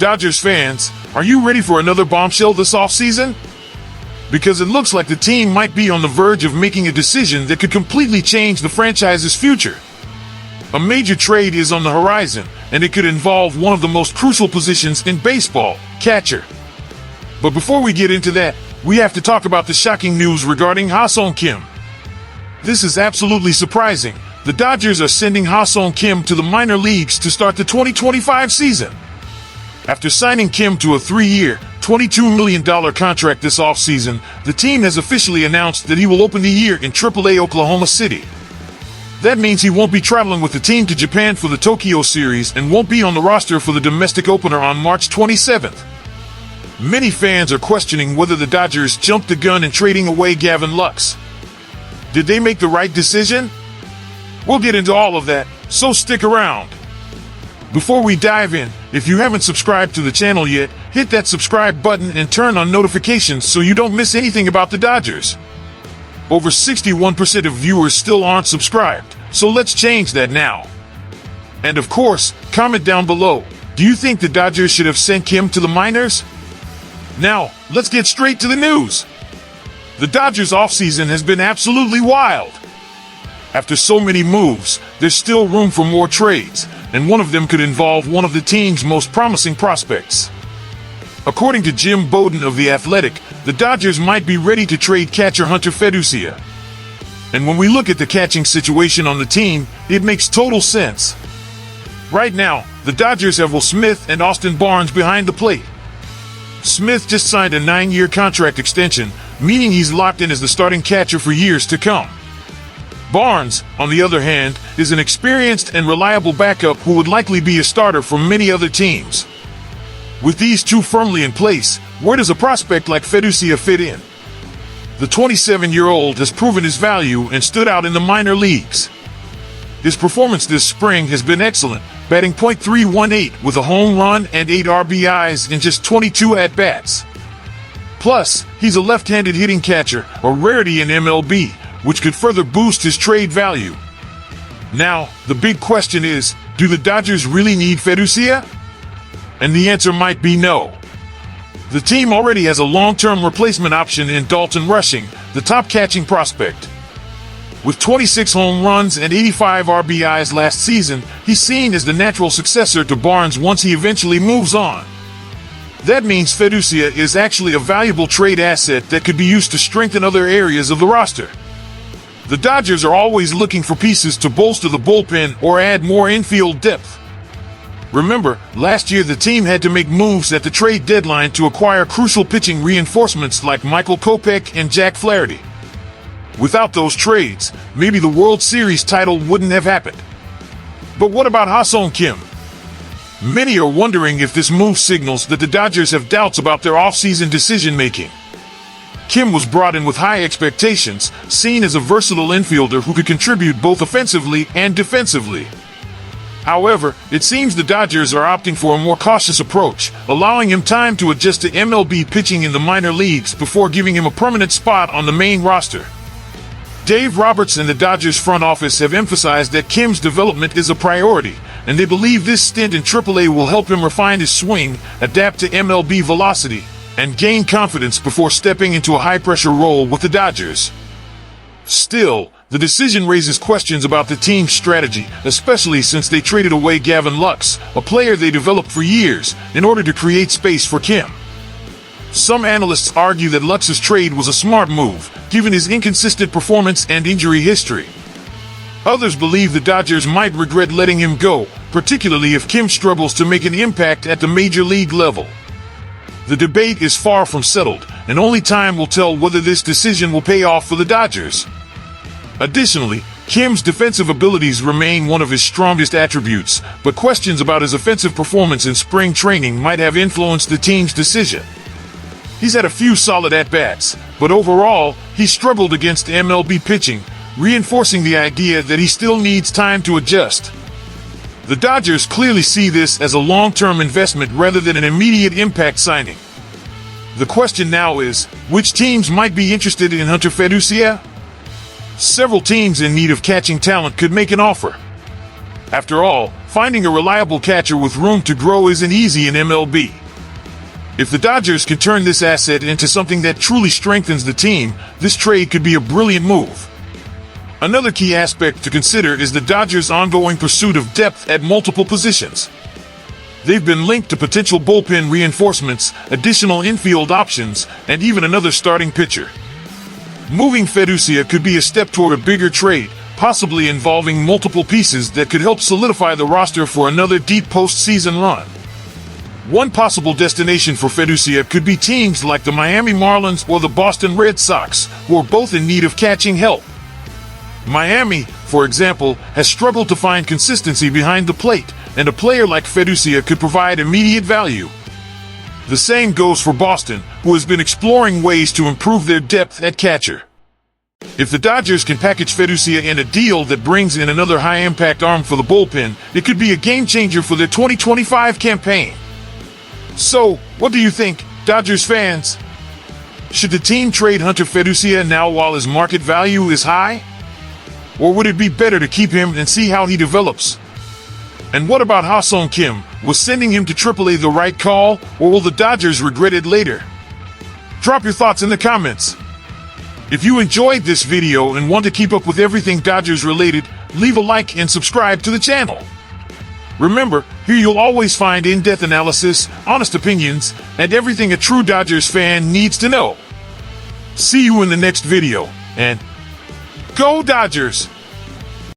Dodgers fans, are you ready for another bombshell this offseason? Because it looks like the team might be on the verge of making a decision that could completely change the franchise's future. A major trade is on the horizon, and it could involve one of the most crucial positions in baseball, catcher. But before we get into that, we have to talk about the shocking news regarding Ha-Seong Kim. This is absolutely surprising. The Dodgers are sending Ha-Seong Kim to the minor leagues to start the 2025 season. After signing Kim to a 3-year, $22 million contract this offseason, the team has officially announced that he will open the year in AAA Oklahoma City. That means he won't be traveling with the team to Japan for the Tokyo series and won't be on the roster for the domestic opener on March 27th. Many fans are questioning whether the Dodgers jumped the gun in trading away Gavin Lux. Did they make the right decision? We'll get into all of that, so stick around. Before we dive in, if you haven't subscribed to the channel yet, hit that subscribe button and turn on notifications so you don't miss anything about the Dodgers. Over 61% of viewers still aren't subscribed, so let's change that now. And of course, comment down below, do you think the Dodgers should have sent Kim to the minors? Now, let's get straight to the news. The Dodgers offseason has been absolutely wild. After so many moves, there's still room for more trades, and one of them could involve one of the team's most promising prospects. According to Jim Bowden of The Athletic, the Dodgers might be ready to trade catcher Hunter Feducia. And when we look at the catching situation on the team, it makes total sense. Right now, the Dodgers have Will Smith and Austin Barnes behind the plate. Smith just signed a 9-year contract extension, meaning he's locked in as the starting catcher for years to come. Barnes, on the other hand, is an experienced and reliable backup who would likely be a starter for many other teams. With these two firmly in place, where does a prospect like Feducia fit in? The 27-year-old has proven his value and stood out in the minor leagues. His performance this spring has been excellent, batting .318 with a home run and 8 RBIs in just 22 at-bats. Plus, he's a left-handed hitting catcher, a rarity in MLB, which could further boost his trade value. Now, the big question is, do the Dodgers really need Feducia? And the answer might be no. The team already has a long-term replacement option in Dalton Rushing, the top catching prospect. With 26 home runs and 85 RBIs last season, he's seen as the natural successor to Barnes once he eventually moves on. That means Feducia is actually a valuable trade asset that could be used to strengthen other areas of the roster. The Dodgers are always looking for pieces to bolster the bullpen or add more infield depth. Remember, last year the team had to make moves at the trade deadline to acquire crucial pitching reinforcements like Michael Kopech and Jack Flaherty. Without those trades, maybe the World Series title wouldn't have happened. But what about Ha-Seong Kim? Many are wondering if this move signals that the Dodgers have doubts about their offseason decision-making. Kim was brought in with high expectations, seen as a versatile infielder who could contribute both offensively and defensively. However, it seems the Dodgers are opting for a more cautious approach, allowing him time to adjust to MLB pitching in the minor leagues before giving him a permanent spot on the main roster. Dave Roberts and the Dodgers front office have emphasized that Kim's development is a priority, and they believe this stint in AAA will help him refine his swing, adapt to MLB velocity, and gain confidence before stepping into a high-pressure role with the Dodgers. Still, the decision raises questions about the team's strategy, especially since they traded away Gavin Lux, a player they developed for years, in order to create space for Kim. Some analysts argue that Lux's trade was a smart move, given his inconsistent performance and injury history. Others believe the Dodgers might regret letting him go, particularly if Kim struggles to make an impact at the major league level. The debate is far from settled, and only time will tell whether this decision will pay off for the Dodgers. Additionally, Kim's defensive abilities remain one of his strongest attributes, but questions about his offensive performance in spring training might have influenced the team's decision. He's had a few solid at-bats, but overall, he struggled against MLB pitching, reinforcing the idea that he still needs time to adjust. The Dodgers clearly see this as a long-term investment rather than an immediate impact signing. The question now is, which teams might be interested in Hunter Feducia? Several teams in need of catching talent could make an offer. After all, finding a reliable catcher with room to grow isn't easy in MLB. If the Dodgers can turn this asset into something that truly strengthens the team, this trade could be a brilliant move. Another key aspect to consider is the Dodgers' ongoing pursuit of depth at multiple positions. They've been linked to potential bullpen reinforcements, additional infield options, and even another starting pitcher. Moving feducia could be a step toward a bigger trade, possibly involving multiple pieces that could help solidify the roster for another deep postseason run. One possible destination for feducia could be teams like the Miami Marlins or the Boston Red Sox, who are both in need of catching help. Miami, for example, has struggled to find consistency behind the plate, and a player like feducia could provide immediate value. The same goes for Boston, who has been exploring ways to improve their depth at catcher. If the Dodgers can package feducia in a deal that brings in another high-impact arm for the bullpen, it could be a game-changer for their 2025 campaign. So, what do you think, Dodgers fans? Should the team trade Hunter Feducia now while his market value is high? Or would it be better to keep him and see how he develops? And what about Ha-Seong Kim? Was sending him to AAA the right call, or will the Dodgers regret it later? Drop your thoughts in the comments. If you enjoyed this video and want to keep up with everything Dodgers related, leave a like and subscribe to the channel. Remember, here you'll always find in-depth analysis, honest opinions, and everything a true Dodgers fan needs to know. See you in the next video, and go Dodgers!